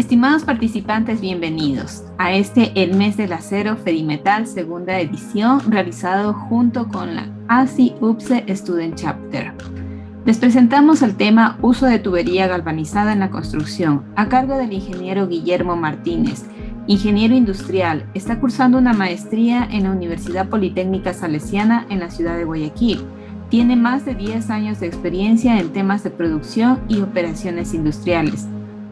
Estimados participantes, bienvenidos a El Mes del Acero Fedimetal, segunda edición, realizado junto con la ASI-UPCE Student Chapter. Les presentamos el tema Uso de tubería galvanizada en la construcción, a cargo del ingeniero Guillermo Martínez, ingeniero industrial. Está cursando una maestría en la Universidad Politécnica Salesiana en la ciudad de Guayaquil. Tiene más de 10 años de experiencia en temas de producción y operaciones industriales.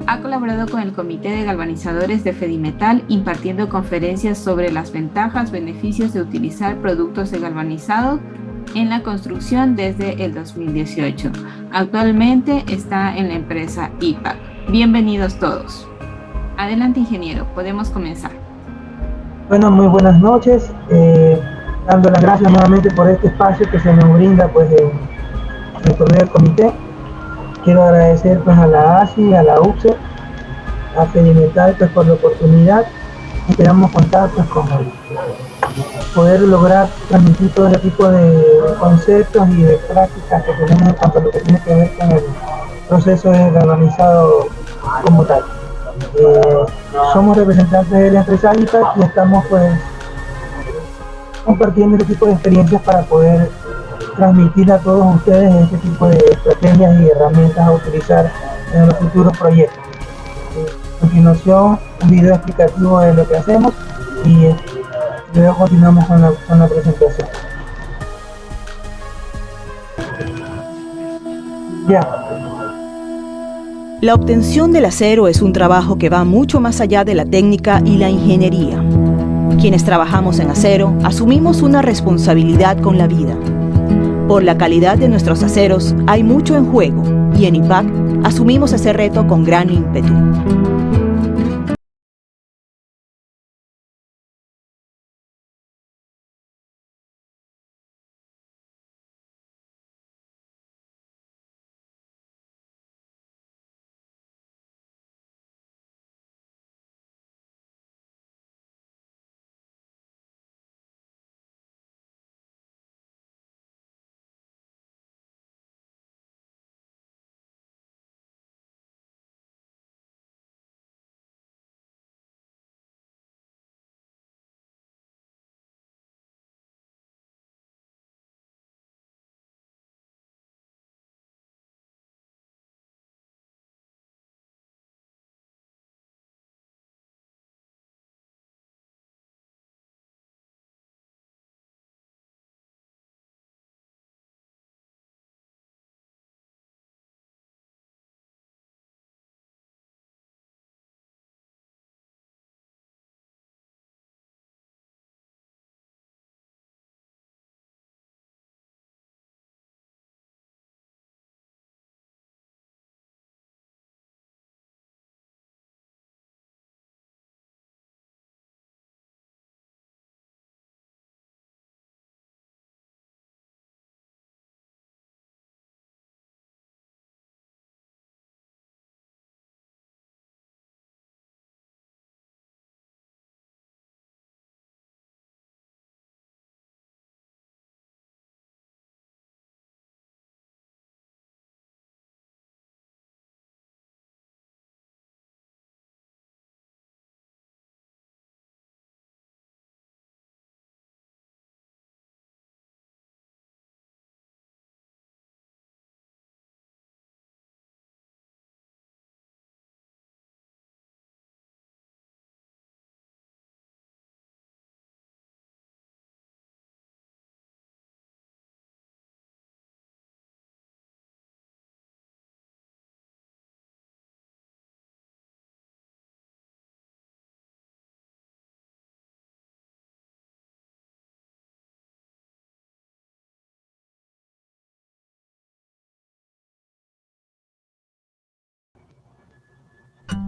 Ha colaborado con el Comité de Galvanizadores de Fedimetal impartiendo conferencias sobre las ventajas, beneficios de utilizar productos de galvanizado en la construcción desde el 2018. Actualmente está en la empresa IPAC. Bienvenidos todos. Adelante, ingeniero, podemos comenzar. Bueno, muy buenas noches. Dando las gracias nuevamente por este espacio que se nos brinda por medio del comité. Quiero agradecer a la ASI, a la UPCE, a Fedimetal por la oportunidad. Esperamos contar con poder lograr transmitir todo ese tipo de conceptos y de prácticas que tenemos en cuanto a lo que tiene que ver con el proceso de galvanizado como tal. Somos representantes de la empresa IPAC y estamos compartiendo este tipo de experiencias para poder transmitir a todos ustedes este tipo de estrategias y herramientas a utilizar en los futuros proyectos. A continuación, un video explicativo de lo que hacemos y luego continuamos con la presentación. La obtención del acero es un trabajo que va mucho más allá de la técnica y la ingeniería. Quienes trabajamos en acero asumimos una responsabilidad con la vida. Por la calidad de nuestros aceros hay mucho en juego y en IPAC asumimos ese reto con gran ímpetu.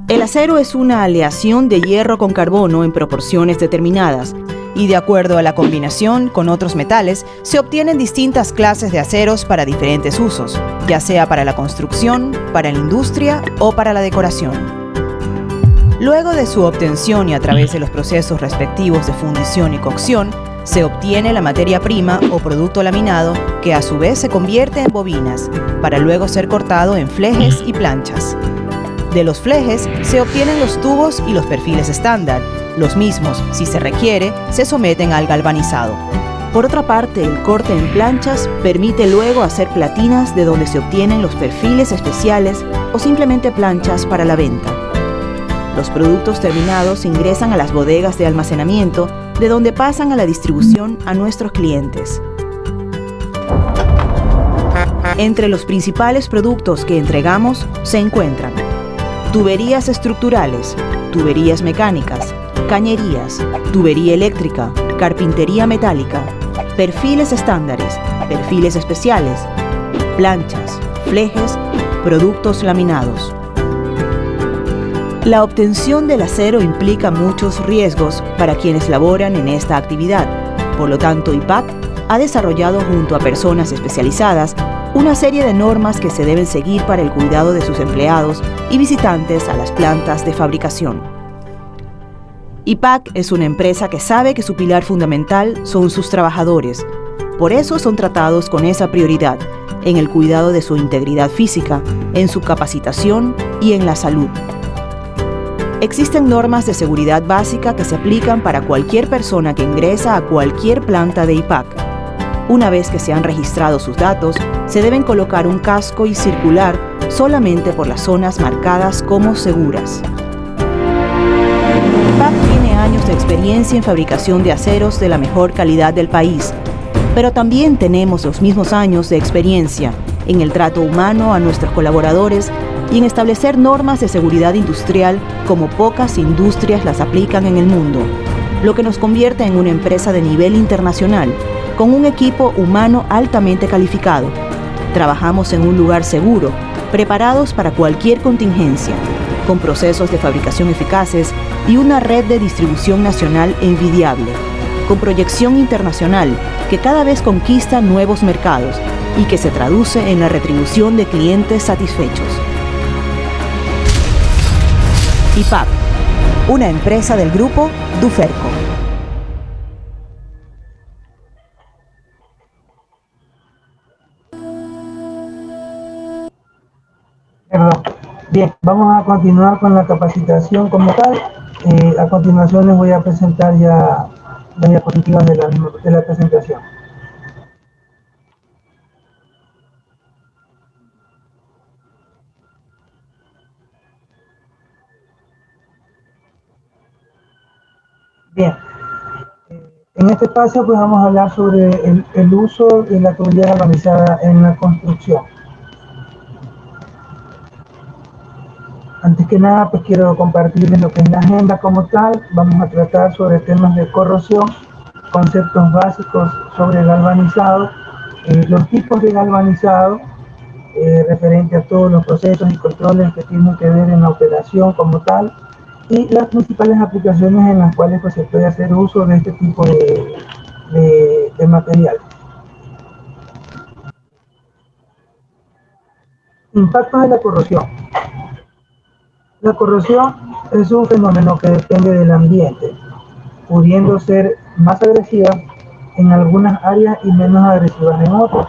El acero es una aleación de hierro con carbono en proporciones determinadas y de acuerdo a la combinación con otros metales se obtienen distintas clases de aceros para diferentes usos, ya sea para la construcción, para la industria o para la decoración. Luego de su obtención y a través de los procesos respectivos de fundición y cocción, se obtiene la materia prima o producto laminado que a su vez se convierte en bobinas para luego ser cortado en flejes y planchas. De los flejes se obtienen los tubos y los perfiles estándar. Los mismos, si se requiere, se someten al galvanizado. Por otra parte, el corte en planchas permite luego hacer platinas de donde se obtienen los perfiles especiales o simplemente planchas para la venta. Los productos terminados ingresan a las bodegas de almacenamiento, de donde pasan a la distribución a nuestros clientes. Entre los principales productos que entregamos se encuentran tuberías estructurales, tuberías mecánicas, cañerías, tubería eléctrica, carpintería metálica, perfiles estándares, perfiles especiales, planchas, flejes, productos laminados. La obtención del acero implica muchos riesgos para quienes laboran en esta actividad. Por lo tanto, IPAC ha desarrollado junto a personas especializadas una serie de normas que se deben seguir para el cuidado de sus empleados y visitantes a las plantas de fabricación. IPAC es una empresa que sabe que su pilar fundamental son sus trabajadores. Por eso son tratados con esa prioridad, en el cuidado de su integridad física, en su capacitación y en la salud. Existen normas de seguridad básica que se aplican para cualquier persona que ingresa a cualquier planta de IPAC. Una vez que se han registrado sus datos, se deben colocar un casco y circular solamente por las zonas marcadas como seguras. IPAC tiene años de experiencia en fabricación de aceros de la mejor calidad del país, pero también tenemos los mismos años de experiencia en el trato humano a nuestros colaboradores y en establecer normas de seguridad industrial como pocas industrias las aplican en el mundo, lo que nos convierte en una empresa de nivel internacional, con un equipo humano altamente calificado. Trabajamos en un lugar seguro, preparados para cualquier contingencia, con procesos de fabricación eficaces y una red de distribución nacional envidiable, con proyección internacional que cada vez conquista nuevos mercados y que se traduce en la retribución de clientes satisfechos. IPAC, una empresa del grupo Duferco. Perdón. Bien, vamos a continuar con la capacitación como tal. A continuación les voy a presentar ya las diapositivas de la presentación. Bien, en este espacio pues vamos a hablar sobre el uso de la tubería galvanizada en la construcción. Antes que nada, pues quiero compartirles lo que es la agenda como tal. Vamos a tratar sobre temas de corrosión, conceptos básicos sobre el galvanizado, los tipos de galvanizado, referente a todos los procesos y controles que tienen que ver en la operación como tal, y las principales aplicaciones en las cuales pues, se puede hacer uso de este tipo de material. Impacto de la corrosión. La corrosión es un fenómeno que depende del ambiente, pudiendo ser más agresiva en algunas áreas y menos agresivas en otras.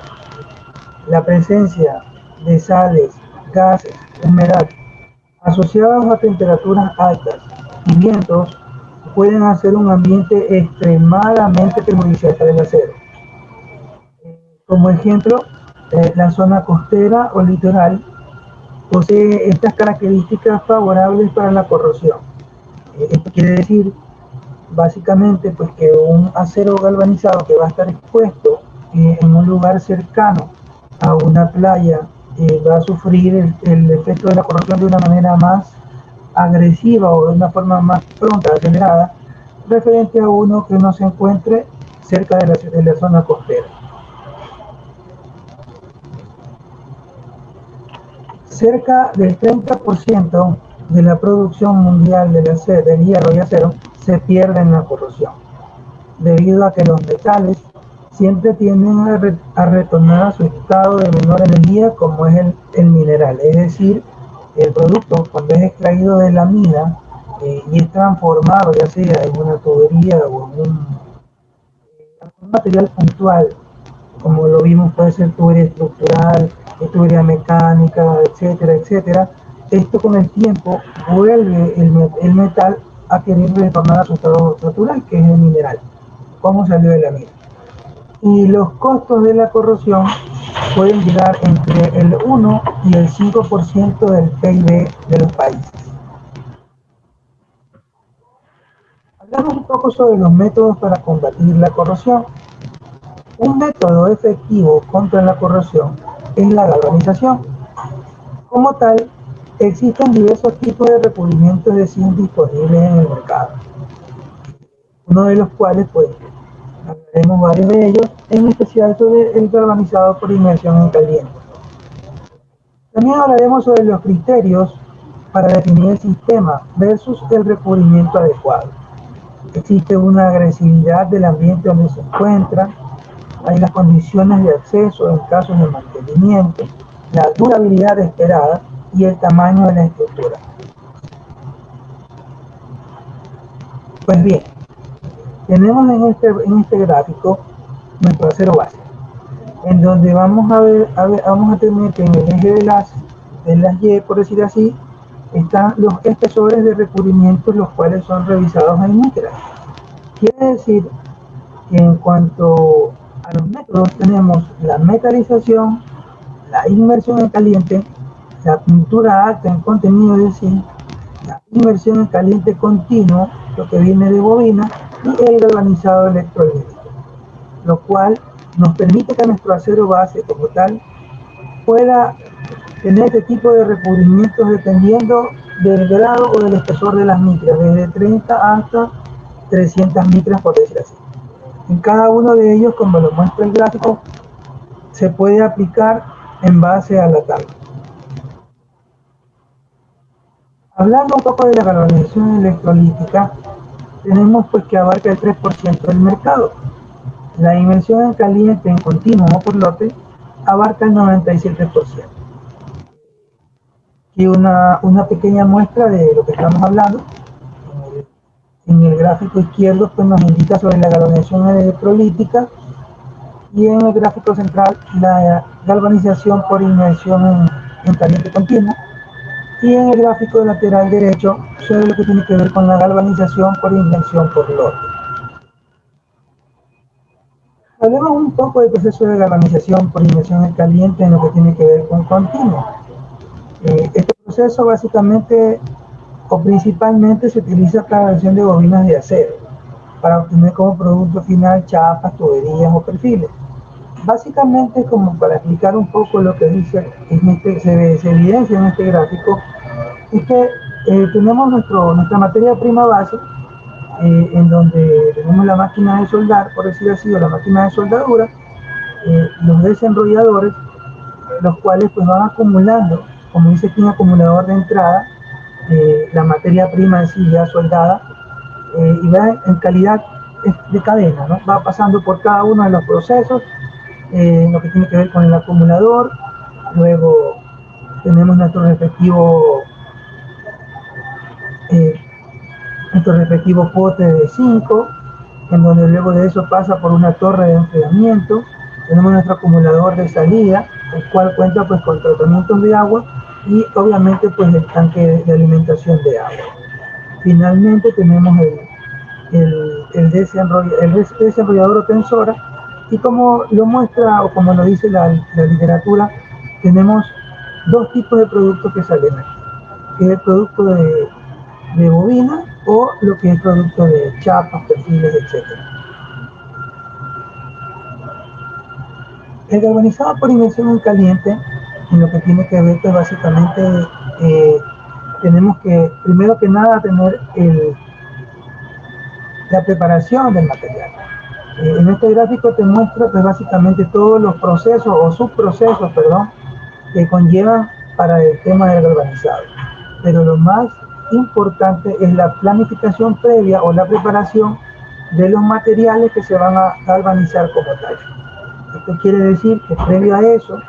La presencia de sales, gases, humedad, asociados a temperaturas altas y vientos, pueden hacer un ambiente extremadamente perjudicial para el acero. Como ejemplo, la zona costera o litoral posee estas características favorables para la corrosión. Esto quiere decir, básicamente, pues que un acero galvanizado que va a estar expuesto en un lugar cercano a una playa va a sufrir el efecto de la corrosión de una manera más agresiva o de una forma más pronta, acelerada, referente a uno que no se encuentre cerca de la zona costera. Cerca del 30% de la producción mundial del hierro y acero se pierde en la corrosión, debido a que los metales siempre tienden a retornar a su estado de menor energía como es el mineral, es decir, el producto cuando es extraído de la mina y es transformado ya sea en una tubería o en un material puntual, como lo vimos puede ser tubería estructural, tubería mecánica, etcétera, etcétera, esto con el tiempo vuelve el metal a querer retornar a su estado natural, que es el mineral, como salió de la mina. Y los costos de la corrosión pueden llegar entre el 1 y el 5% del PIB de los países. Hablamos un poco sobre los métodos para combatir la corrosión. Un método efectivo contra la corrosión es la galvanización. Como tal, existen diversos tipos de recubrimientos de zinc disponibles en el mercado, uno de los cuales pues hablaremos varios de ellos, en especial sobre el galvanizado por inmersión en caliente. También hablaremos sobre los criterios para definir el sistema versus el recubrimiento adecuado. Existe una agresividad del ambiente donde se encuentra, hay las condiciones de acceso en casos de mantenimiento, la durabilidad esperada y el tamaño de la estructura. Pues bien, tenemos en este gráfico nuestro acero base, en donde vamos a tener que en el eje de las Y, por decir así, están los espesores de recubrimientos, los cuales son revisados en micras. Quiere decir que en cuanto a los métodos tenemos la metalización, la inmersión en caliente, la pintura alta en contenido de zinc, la inmersión en caliente continuo, lo que viene de bobina, y el galvanizado electrolítico, lo cual nos permite que nuestro acero base como tal pueda tener este tipo de recubrimientos dependiendo del grado o del espesor de las micras, desde 30 hasta 300 micras, por decir así. En cada uno de ellos, como lo muestra el gráfico, se puede aplicar en base a la tabla. Hablando un poco de la galvanización electrolítica, tenemos pues que abarca el 3% del mercado. La inmersión en caliente en continuo o por lote abarca el 97%. Y una pequeña muestra de lo que estamos hablando. En el gráfico izquierdo pues nos indica sobre la galvanización electrolítica, y en el gráfico central la galvanización por inmersión en caliente continuo, y en el gráfico lateral derecho sobre lo que tiene que ver con la galvanización por inmersión por lote. Hablemos un poco del proceso de galvanización por inmersión en caliente en lo que tiene que ver con continuo. Este proceso básicamente o principalmente se utiliza para la versión de bobinas de acero, para obtener como producto final chapas, tuberías o perfiles. Básicamente, como para explicar un poco lo que dice, se evidencia en este gráfico, es que tenemos nuestra materia prima base, en donde tenemos la máquina de soldar, por decir así, o la máquina de soldadura, los desenrolladores, los cuales pues van acumulando, como dice aquí, un acumulador de entrada, la materia prima en sí ya soldada, y va en calidad de cadena, ¿no? Va pasando por cada uno de los procesos, lo que tiene que ver con el acumulador. Luego tenemos nuestro respectivo pote de 5, en donde luego de eso pasa por una torre de enfriamiento. Tenemos nuestro acumulador de salida, el cual cuenta pues con tratamientos de agua y obviamente pues el tanque de alimentación de agua. Finalmente tenemos el desenrollador o tensora, y como lo muestra o como lo dice la literatura, tenemos dos tipos de productos que salen aquí, que es el producto de bobina o lo que es producto de chapas, perfiles, etc. El galvanizado por inmersión en caliente, en lo que tiene que ver, pues básicamente tenemos que, primero que nada, tener la preparación del material. En este gráfico te muestra pues básicamente todos los procesos o subprocesos, que conllevan para el tema del galvanizado. Pero lo más importante es la planificación previa o la preparación de los materiales que se van a galvanizar como tal. Esto quiere decir que previo a eso,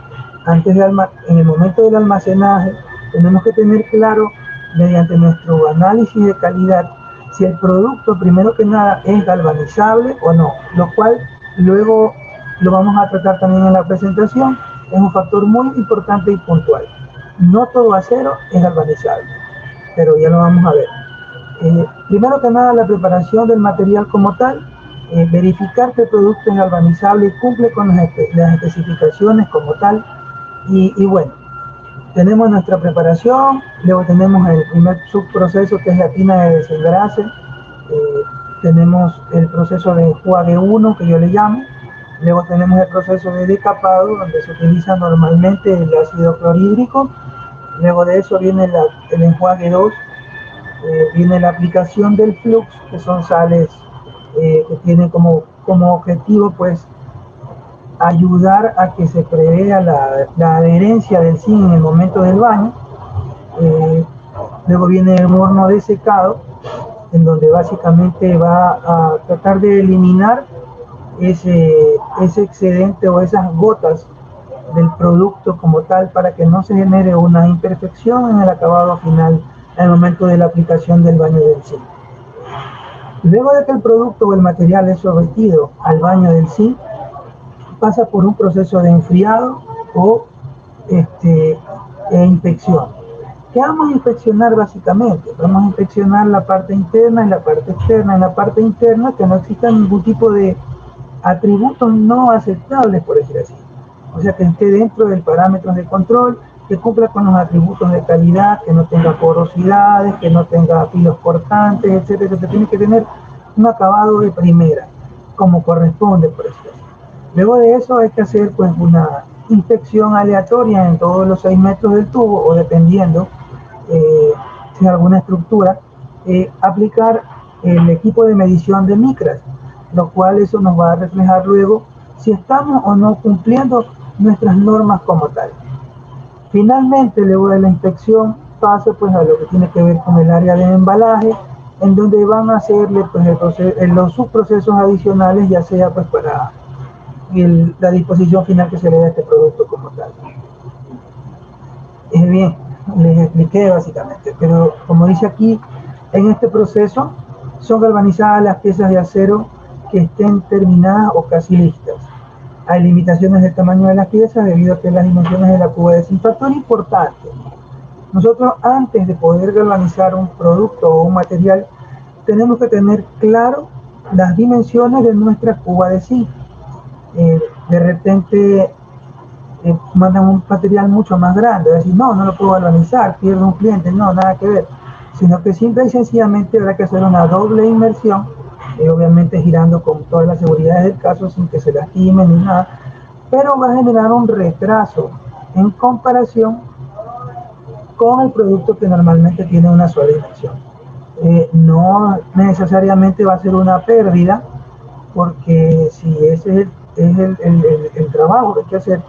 en el momento del almacenaje, tenemos que tener claro, mediante nuestro análisis de calidad, si el producto, primero que nada, es galvanizable o no, lo cual luego lo vamos a tratar también en la presentación. Es un factor muy importante y puntual. no todo acero es galvanizable, pero ya lo vamos a ver. Primero que nada, la preparación del material como tal, verificar que el producto es galvanizable y cumple con las especificaciones como tal. Y bueno, tenemos nuestra preparación, luego tenemos el primer subproceso que es la tina de desengrase, tenemos el proceso de enjuague 1 que yo le llamo, luego tenemos el proceso de decapado donde se utiliza normalmente el ácido clorhídrico, luego de eso viene el enjuague 2, viene la aplicación del flux, que son sales que tienen como objetivo pues ayudar a que se prevea la adherencia del zinc en el momento del baño. Luego viene el horno de secado, en donde básicamente va a tratar de eliminar ese excedente o esas gotas del producto como tal para que no se genere una imperfección en el acabado final en el momento de la aplicación del baño del zinc. Luego de que el producto o el material es sometido al baño del zinc, pasa por un proceso de enfriado o inspección. ¿Qué vamos a inspeccionar básicamente? Vamos a inspeccionar la parte interna y la parte externa. En la parte interna que no exista ningún tipo de atributos no aceptables, por decir así. O sea, que esté dentro del parámetro de control, que cumpla con los atributos de calidad, que no tenga porosidades, que no tenga filos cortantes, etcétera. Se tiene que tener un acabado de primera, como corresponde, por decir así. Luego de eso hay que hacer pues una inspección aleatoria en todos los 6 metros del tubo, o dependiendo si hay alguna estructura, aplicar el equipo de medición de micras, lo cual eso nos va a reflejar luego si estamos o no cumpliendo nuestras normas como tal. Finalmente, luego de la inspección, pasa pues a lo que tiene que ver con el área de embalaje, en donde van a hacerle pues los subprocesos adicionales, ya sea pues para la disposición final que se le da a este producto como tal. Bien, les expliqué básicamente, pero como dice aquí, en este proceso son galvanizadas las piezas de acero que estén terminadas o casi listas. Hay limitaciones del tamaño de las piezas debido a que las dimensiones de la cuba es un factor importante. Nosotros, antes de poder galvanizar un producto o un material, tenemos que tener claro las dimensiones de nuestra cuba de zinc. De repente mandan un material mucho más grande, es decir, no lo puedo galvanizar, pierdo un cliente, no, nada que ver, sino que simple y sencillamente habrá que hacer una doble inmersión, obviamente girando con todas las seguridades del caso sin que se lastime ni nada, pero va a generar un retraso en comparación con el producto que normalmente tiene una sola dimensión. No necesariamente va a ser una pérdida, porque si ese es el trabajo que hay que hacer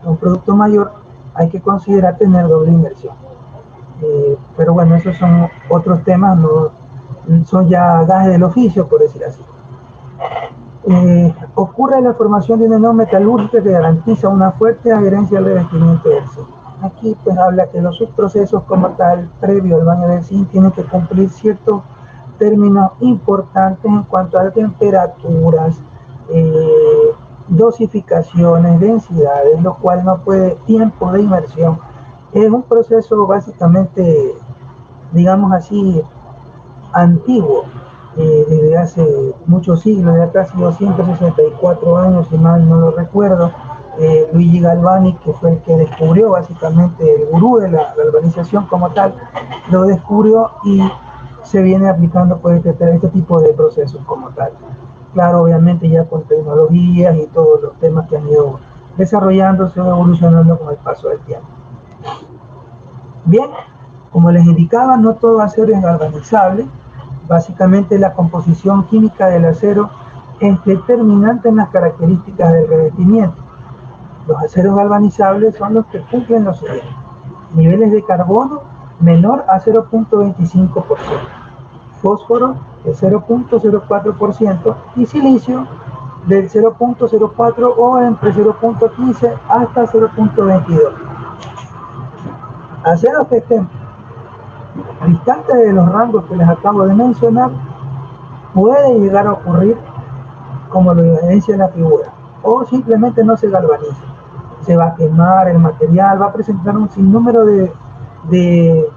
un producto mayor, hay que considerar tener doble inversión. Pero bueno, esos son otros temas, no son ya gajes del oficio, por decir así. Ocurre la formación de una norma metalúrgica que garantiza una fuerte adherencia al revestimiento del zinc. Aquí pues habla que los subprocesos como tal, previo al baño del zinc, tienen que cumplir ciertos términos importantes en cuanto a temperaturas, dosificaciones, densidades, lo cual no puede, tiempo de inmersión. Es un proceso básicamente, digamos así, antiguo, desde hace muchos siglos, de casi 264 años, si mal no lo recuerdo. Luigi Galvani, que fue el que descubrió básicamente el gurú de la galvanización como tal, lo descubrió y se viene aplicando pues este tipo de procesos como tal. Claro, obviamente ya con tecnologías y todos los temas que han ido desarrollándose o evolucionando con el paso del tiempo. Bien, como les indicaba, no todo acero es galvanizable. Básicamente la composición química del acero es determinante en las características del revestimiento. Los aceros galvanizables son los que cumplen los siguientes: niveles de carbono menor a 0.25%, fósforo de 0.04% y silicio del 0.04 o entre 0.15 hasta 0.22. Aceros que estén distantes de los rangos que les acabo de mencionar puede llegar a ocurrir como lo evidencia la figura, o simplemente no se galvaniza. se va a quemar el material, va a presentar un sinnúmero de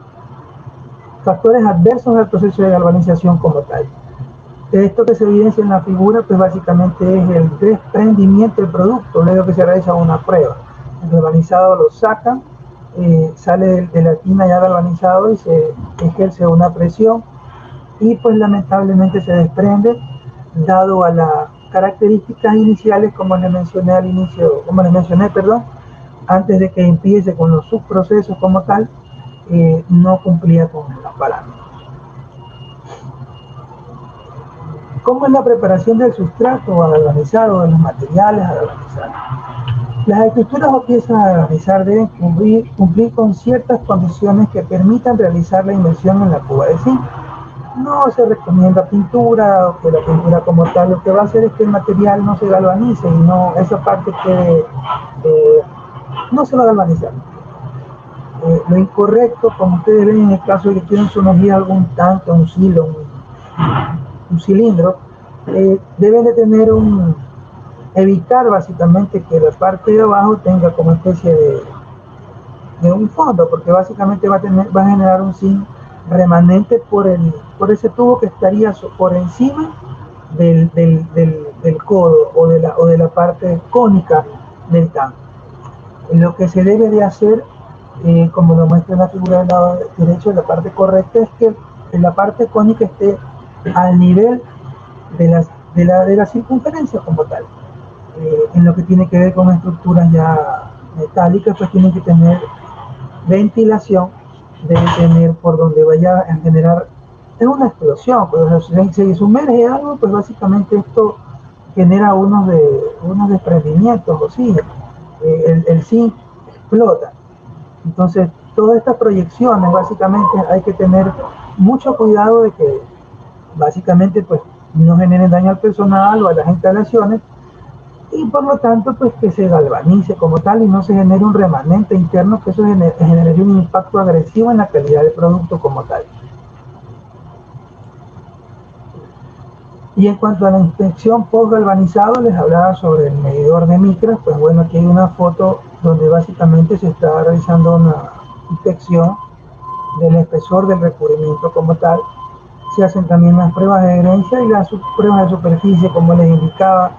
factores adversos al proceso de galvanización como tal. Esto que se evidencia en la figura, pues básicamente es el desprendimiento del producto luego que se realiza una prueba. El galvanizado lo sacan, sale de la tina ya galvanizado y se ejerce una presión y pues lamentablemente se desprende, dado a las características iniciales, como les mencioné al inicio, antes de que empiece con los subprocesos como tal, no cumplía con los parámetros. ¿Cómo es la preparación del sustrato a galvanizar o de los materiales a galvanizar? Las estructuras o piezas a galvanizar deben cumplir con ciertas condiciones que permitan realizar la inmersión en la cuba de zinc. No se recomienda pintura, o que la pintura como tal lo que va a hacer es que el material no se galvanice y no, esa parte que no se va a galvanizar. Lo incorrecto, como ustedes ven en el caso de que quieran sumergir algún tanque, un silo, un cilindro, deben de tener evitar básicamente que la parte de abajo tenga como especie de un fondo, porque básicamente va a generar un zinc remanente por ese tubo que estaría por encima del codo o de la parte cónica del tanque. Lo que se debe de hacer, como lo muestra en la figura del lado derecho, la parte correcta es que la parte cónica esté al nivel de la circunferencia como tal. En lo que tiene que ver con estructuras ya metálicas, pues tienen que tener ventilación, debe tener por donde vaya a generar, es una explosión, pues si sumerge algo, pues básicamente esto genera unos desprendimientos, o sí, el zinc explota. Entonces, todas estas proyecciones, básicamente hay que tener mucho cuidado de que básicamente pues no generen daño al personal o a las instalaciones, y por lo tanto pues que se galvanice como tal y no se genere un remanente interno, que eso generaría un impacto agresivo en la calidad del producto como tal. Y en cuanto a la inspección post galvanizado, les hablaba sobre el medidor de micras. Pues bueno, aquí hay una foto donde básicamente se está realizando una inspección del espesor del recubrimiento como tal. Se hacen también las pruebas de adherencia y las pruebas de superficie, como les indicaba.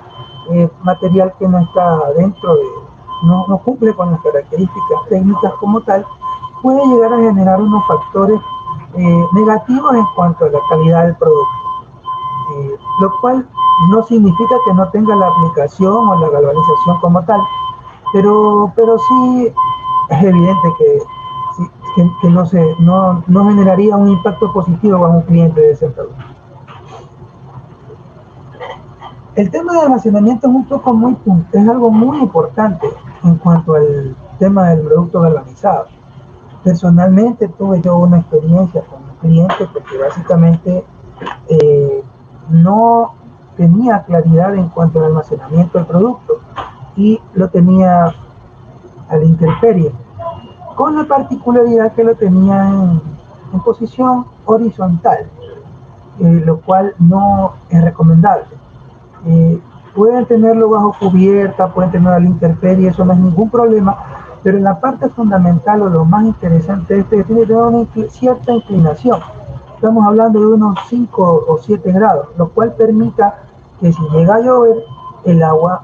Material que no está dentro no cumple con las características técnicas como tal, puede llegar a generar unos factores negativos en cuanto a la calidad del producto, lo cual no significa que no tenga la aplicación o la galvanización como tal, pero sí es evidente que no generaría un impacto positivo con un cliente de ese producto. El tema de almacenamiento es algo muy importante en cuanto al tema del producto galvanizado. Personalmente tuve yo una experiencia con un cliente porque básicamente no tenía claridad en cuanto al almacenamiento del producto y lo tenía a la intemperie, con la particularidad que lo tenía en posición horizontal, lo cual no es recomendable. Pueden tenerlo bajo cubierta, pueden tenerlo a la intemperie, eso no es ningún problema, pero en la parte fundamental o lo más interesante es que tiene que tener una cierta inclinación. Estamos hablando de unos 5 o 7 grados, lo cual permita que si llega a llover, el agua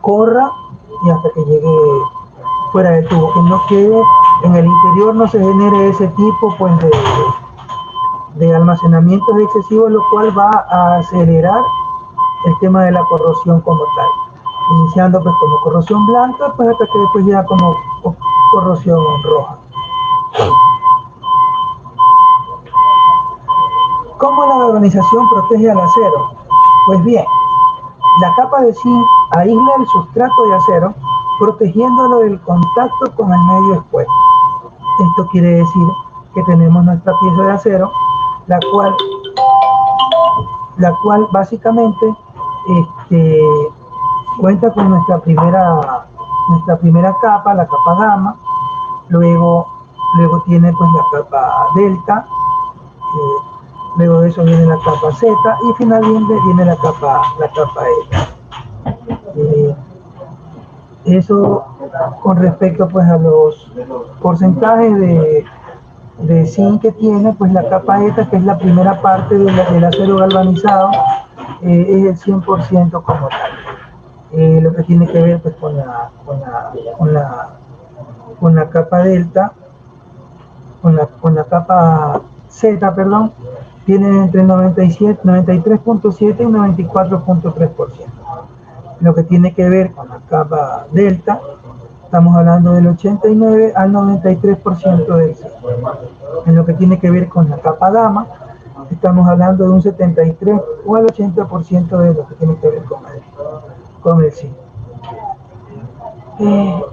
corra y hasta que llegue fuera del tubo, que no quede en el interior, no se genere ese tipo pues de almacenamientos excesivos, lo cual va a acelerar el tema de la corrosión como tal, iniciando pues como corrosión blanca, pues hasta que después llega como corrosión roja. ¿Cómo la galvanización protege al acero? Pues bien, la capa de zinc aísla el sustrato de acero, protegiéndolo del contacto con el medio expuesto. Esto quiere decir que tenemos nuestra pieza de acero, la cual básicamente cuenta con nuestra primera capa, la capa gamma, luego tiene pues la capa delta, luego de eso viene la capa Z y finalmente viene la capa E. Eso con respecto pues a los porcentajes de zinc que tiene, pues la capa ETA, que es la primera parte del acero galvanizado, es el 100% como tal. Lo que tiene que ver pues con la capa delta, con la capa Z, perdón, tiene entre 97, 93.7 y 94.3%. Lo que tiene que ver con la capa delta, estamos hablando del 89 al 93% del zinc. En lo que tiene que ver con la capa gamma, estamos hablando de un 73 o al 80% de lo que tiene que ver con el zinc.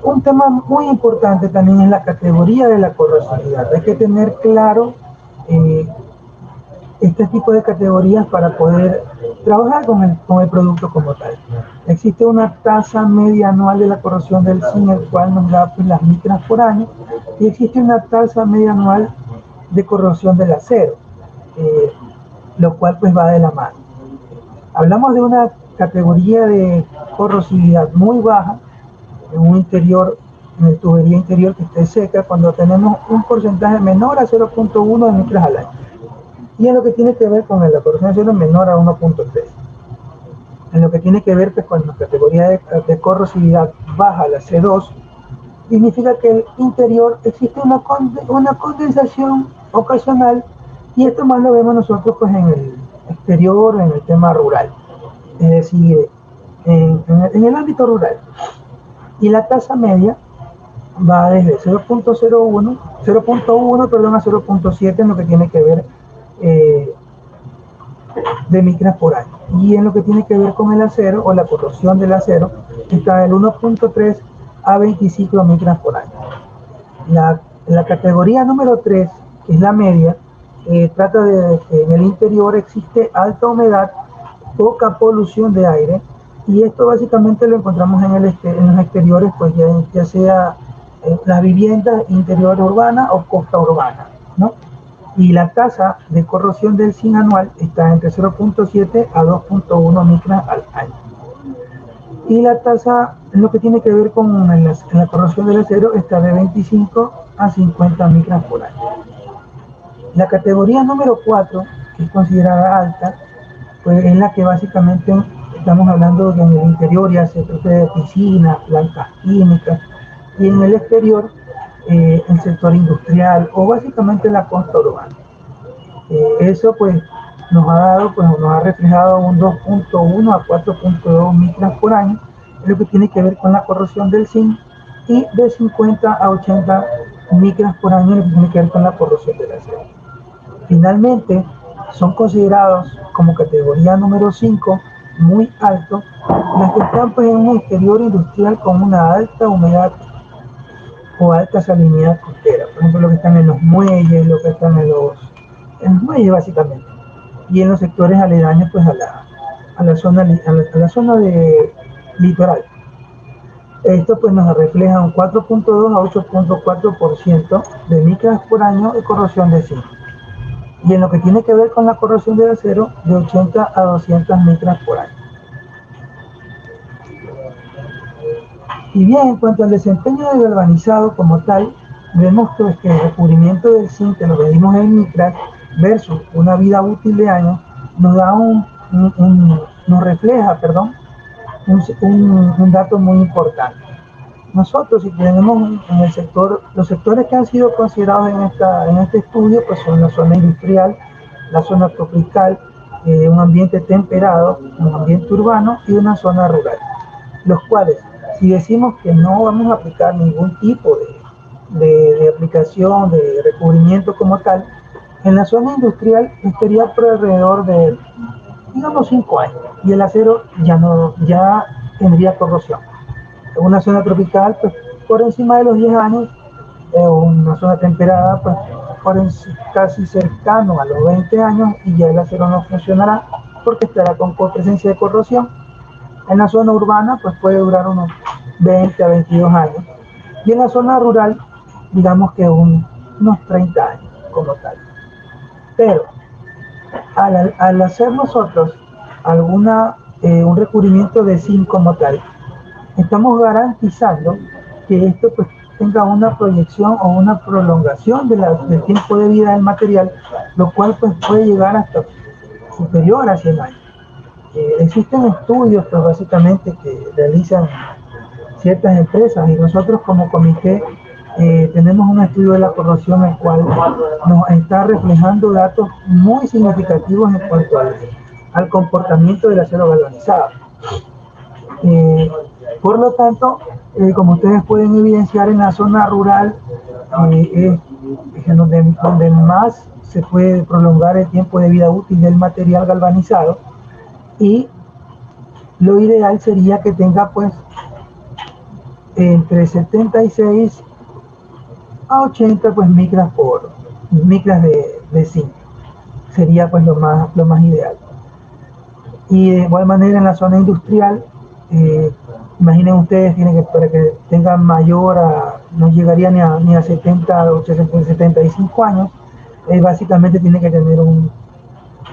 Un tema muy importante también es la categoría de la corrosividad. Hay que tener claro este tipo de categorías para poder trabajar con el producto como tal. Existe una tasa media anual de la corrosión del zinc, el cual nos da pues, las micras por año, y existe una tasa media anual de corrosión del acero, lo cual pues va de la mano. Hablamos de una categoría de corrosividad muy baja en un interior, en el tubería interior que esté seca, cuando tenemos un porcentaje menor a 0.1 de micras al año. Y en lo que tiene que ver con la corrosión de acero menor a 1.3. En lo que tiene que ver pues, con la categoría de corrosividad baja, la C2, significa que el interior existe una condensación ocasional, y esto más lo vemos nosotros pues, en el exterior, en el tema rural, es decir, en el ámbito rural. Y la tasa media va desde 0.01 a 0.7 en lo que tiene que ver de micras por año. Y en lo que tiene que ver con el acero o la corrosión del acero, está del 1.3 a 25 micras por año. La categoría número 3, que es la media, trata de que en el interior existe alta humedad, poca polución de aire, y esto básicamente lo encontramos en los exteriores, pues ya sea las viviendas interior urbana o costa urbana, ¿no? Y la tasa de corrosión del zinc anual está entre 0.7 a 2.1 micras al año. Y la tasa, en lo que tiene que ver con la corrosión del acero, está de 25 a 50 micras por año. La categoría número 4, que es considerada alta, pues es la que básicamente estamos hablando de en el interior, ya se trata de piscinas, plantas químicas, y en el exterior el sector industrial o básicamente la costa urbana. Eso pues nos ha dado, pues nos ha reflejado un 2.1 a 4.2 micras por año, lo que tiene que ver con la corrosión del zinc, y de 50 a 80 micras por año, lo que tiene que ver con la corrosión del acero. Finalmente, son considerados como categoría número 5, muy alto, las que están pues, en un exterior industrial con una alta humedad o alta salinidad costera. Por ejemplo, los que están en los muelles, los que están en los muelles básicamente, y en los sectores aledaños pues a la zona de litoral. Esto pues nos refleja un 4.2 a 8.4% de micras por año de corrosión de zinc. Y en lo que tiene que ver con la corrosión del acero, de 80 a 200 micras por año. Y bien, en cuanto al desempeño del galvanizado como tal, vemos pues, que el recubrimiento del zinc que lo medimos en micras versus una vida útil de años nos da nos refleja, un dato muy importante. Nosotros, si tenemos en el sector, los sectores que han sido considerados en este estudio, pues son la zona industrial, la zona tropical, un ambiente temperado, un ambiente urbano y una zona rural. Los cuales, si decimos que no vamos a aplicar ningún tipo de aplicación, de recubrimiento como tal, en la zona industrial estaría por alrededor de, digamos, 5 años, y el acero ya tendría corrosión. En una zona tropical, pues por encima de los 10 años, una zona temperada, pues casi cercano a los 20 años, y ya el acero no funcionará porque estará con presencia de corrosión. En la zona urbana, pues puede durar unos 20 a 22 años, y en la zona rural, digamos que unos 30 años como tal. Pero al hacer nosotros un recubrimiento de zinc como tal, estamos garantizando que esto pues tenga una proyección o una prolongación del tiempo de vida del material, lo cual pues puede llegar hasta superior a 100 años. Existen estudios pues básicamente que realizan ciertas empresas y nosotros como comité tenemos un estudio de la corrosión el cual nos está reflejando datos muy significativos en cuanto al comportamiento del acero galvanizado. Por lo tanto, como ustedes pueden evidenciar en la zona rural, es donde más se puede prolongar el tiempo de vida útil del material galvanizado, y lo ideal sería que tenga pues entre 76 a 80 pues micras de zinc. Sería pues lo más ideal. Y de igual manera en la zona industrial, imaginen ustedes, para que tengan mayor no llegaría ni a 70 o 75 años, básicamente tiene que tener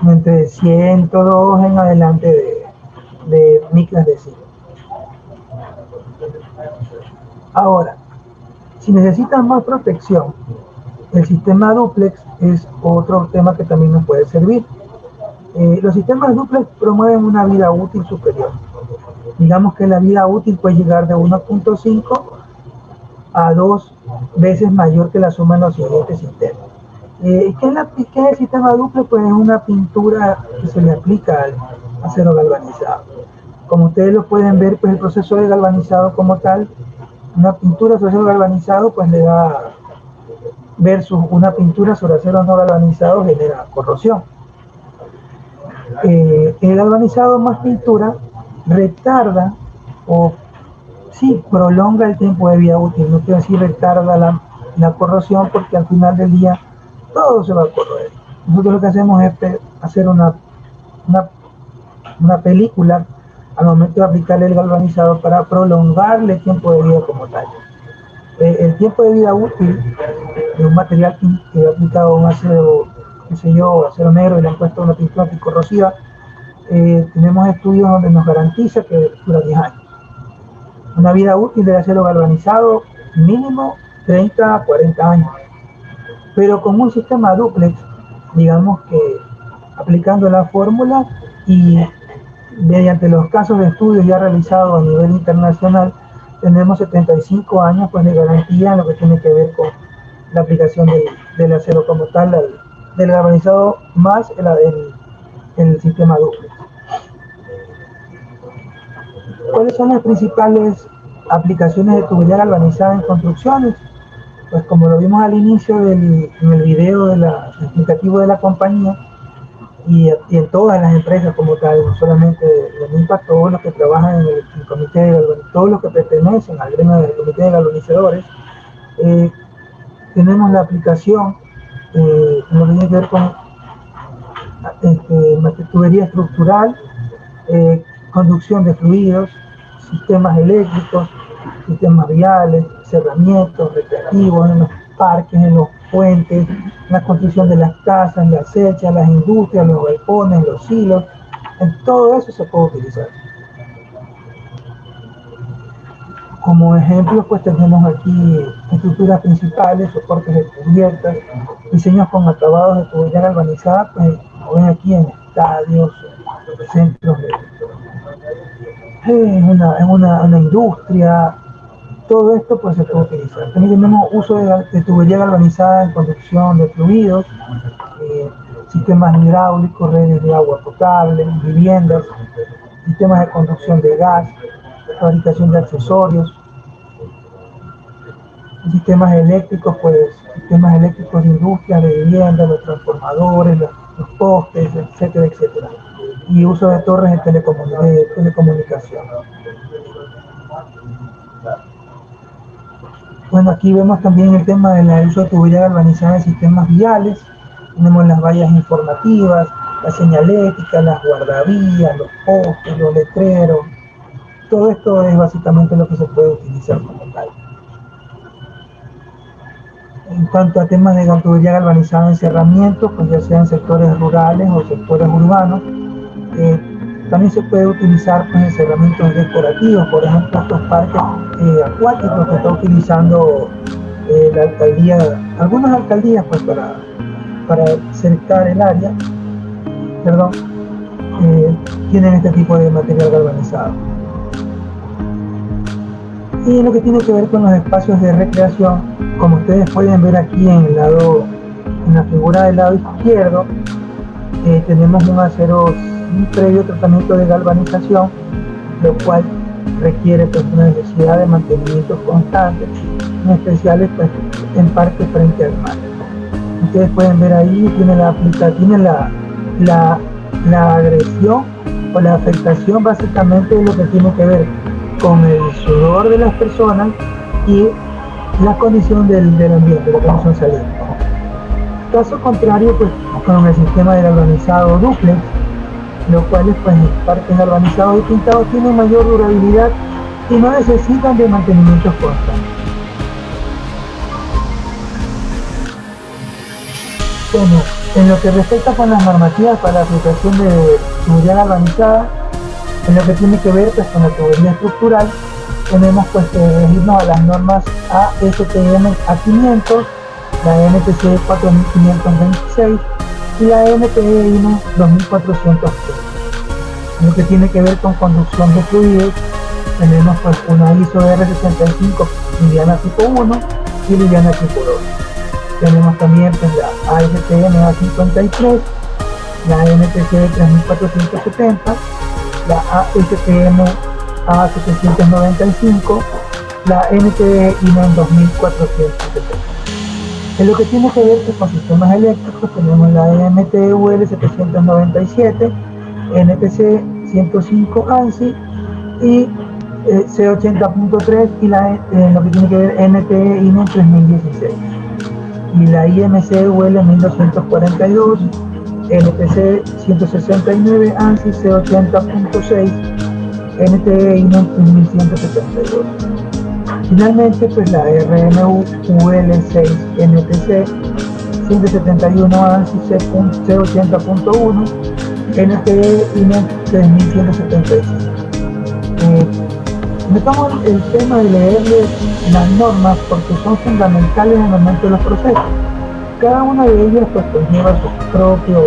entre 102 en adelante de micras de zinc. Ahora, si necesitan más protección, el sistema dúplex es otro tema que también nos puede servir. Los sistemas dúplex promueven una vida útil superior. Digamos que la vida útil puede llegar de 1.5 a 2 veces mayor que la suma en los siguientes sistemas. ¿Qué es el sistema dúplex? Pues es una pintura que se le aplica al acero galvanizado. Como ustedes lo pueden ver, pues el proceso de galvanizado como tal, una pintura sobre acero galvanizado pues le da, versus una pintura sobre acero no galvanizado, genera corrosión. El galvanizado más pintura retarda o sí prolonga el tiempo de vida útil. No quiero decir retarda la corrosión, porque al final del día todo se va a corroer. Nosotros lo que hacemos es hacer una película al momento de aplicarle el galvanizado para prolongarle el tiempo de vida como tal. El tiempo de vida útil de un material que ha aplicado un acero, qué sé yo, acero negro, y le han puesto una pintura anticorrosiva, tenemos estudios donde nos garantiza que dura 10 años. Una vida útil del acero galvanizado mínimo 30 a 40 años. Pero con un sistema dúplex, digamos que aplicando la fórmula y mediante los casos de estudios ya realizados a nivel internacional, tenemos 75 años pues, de garantía en lo que tiene que ver con la aplicación del acero como tal, del galvanizado más el sistema dúplex. ¿Cuáles son las principales aplicaciones de tubería galvanizada en construcciones? Pues como lo vimos al inicio en el video explicativo de la compañía, y en todas las empresas como tal, no solamente de MIPA, todos los que trabajan en el comité de galvanizadores, todos los que pertenecen al gremio del comité de galvanizadores, tenemos la aplicación en lo que tiene que ver con tubería estructural, conducción de fluidos, sistemas eléctricos, sistemas viales, cerramientos recreativos en los parques, en los puentes, la construcción de las casas, las cerchas, las industrias, los galpones, los silos, en todo eso se puede utilizar. Como ejemplo, pues tenemos aquí estructuras principales, soportes de cubiertas, diseños con acabados de tubería galvanizada, pues como ven aquí en estadios, centros en una industria. Todo esto pues se puede utilizar. También tenemos uso de tubería galvanizada en conducción de fluidos, sistemas hidráulicos, redes de agua potable, viviendas, sistemas de conducción de gas, fabricación de accesorios, sistemas eléctricos, pues sistemas eléctricos de industrias, de viviendas, los transformadores, los postes, etcétera, etcétera. Y uso de torres de telecomunicación. Bueno, aquí vemos también el tema del uso de tubería galvanizada en sistemas viales. Tenemos las vallas informativas, la señalética, las guardavías, los postes, los letreros. Todo esto es básicamente lo que se puede utilizar como tal. En cuanto a temas de tubería galvanizada en cerramientos, pues ya sean sectores rurales o sectores urbanos, También se puede utilizar pues, en cerramientos decorativos, por ejemplo, estos parques acuáticos que está utilizando la alcaldía, algunas alcaldías pues, para cercar el área, perdón, tienen este tipo de material galvanizado. Y lo que tiene que ver con los espacios de recreación, como ustedes pueden ver aquí en la figura del lado izquierdo, tenemos un acero sin previo tratamiento de galvanización, lo cual requiere pues, una necesidad de mantenimiento constante, en especial pues, en parques frente al mar. Ustedes pueden ver ahí, tiene la agresión o la afectación básicamente de lo que tiene que ver con el sudor de las personas y la condición del ambiente, la condición saliente. Caso contrario, pues con el sistema de galvanizado dúplex, los cuales pues los parques galvanizados y pintados tienen mayor durabilidad y no necesitan de mantenimientos constantes. Bueno, en lo que respecta con las normativas para la aplicación de tubería galvanizada, en lo que tiene que ver pues, con la tubería estructural, tenemos pues que regirnos a las normas ASTM A500, la NTC 4526 y la NTE INE 2403. En lo que tiene que ver con conducción de fluidos, tenemos pues una ISO R65 liviana tipo 1 y liviana tipo 2. Tenemos también pues, la ASTM A53, la NTC 3470, la ASTM A795, la NTE INE 2470. En lo que tiene que ver con sistemas eléctricos, tenemos la NTUL 797, NTC 105 ANSI y C80.3 y en lo que tiene que ver NTE INE 3016. Y la IMC-UL 1242, NTC 169 ANSI C80.6, NTE INE 1172. Finalmente, pues la RMU-UL6 NTC 171 ANSI C80.1, NTE INE 3175. Me tomo el tema de leerles las normas porque son fundamentales en el momento de los procesos. Cada una de ellas pues conlleva sus propios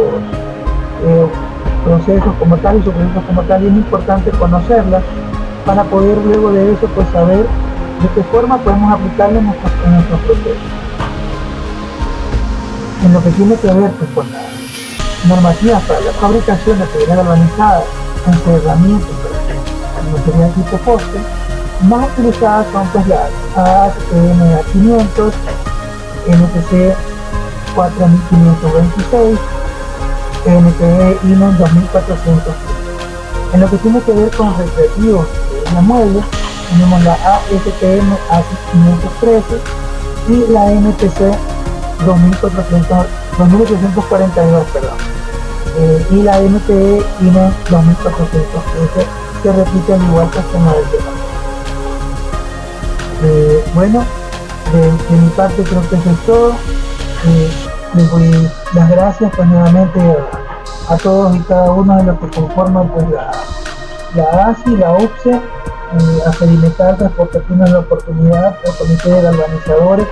procesos como tal y sus procesos como tal, y es importante conocerlas para poder luego de eso pues saber de qué forma podemos aplicarlas en nuestros procesos. En lo que tiene que ver pues, con las normativas para la fabricación de tubería galvanizada, encerramientos, material tipo poste, más utilizadas son pues las ASTM A500, NTC 4526, NTE INE 2400. En lo que tiene que ver con recreativos de muebles, tenemos la ASTM A513 y la NTC 2842, y la NTE INE 2413, que repite al igual que en la del tema. Bueno, de mi parte creo que eso es todo. Les doy las gracias pues, nuevamente a todos y cada uno de los que conforman pues, la ASI, la UPSE, a Fedimetal pues, porque tienen la oportunidad, el Comité de Galvanizadores,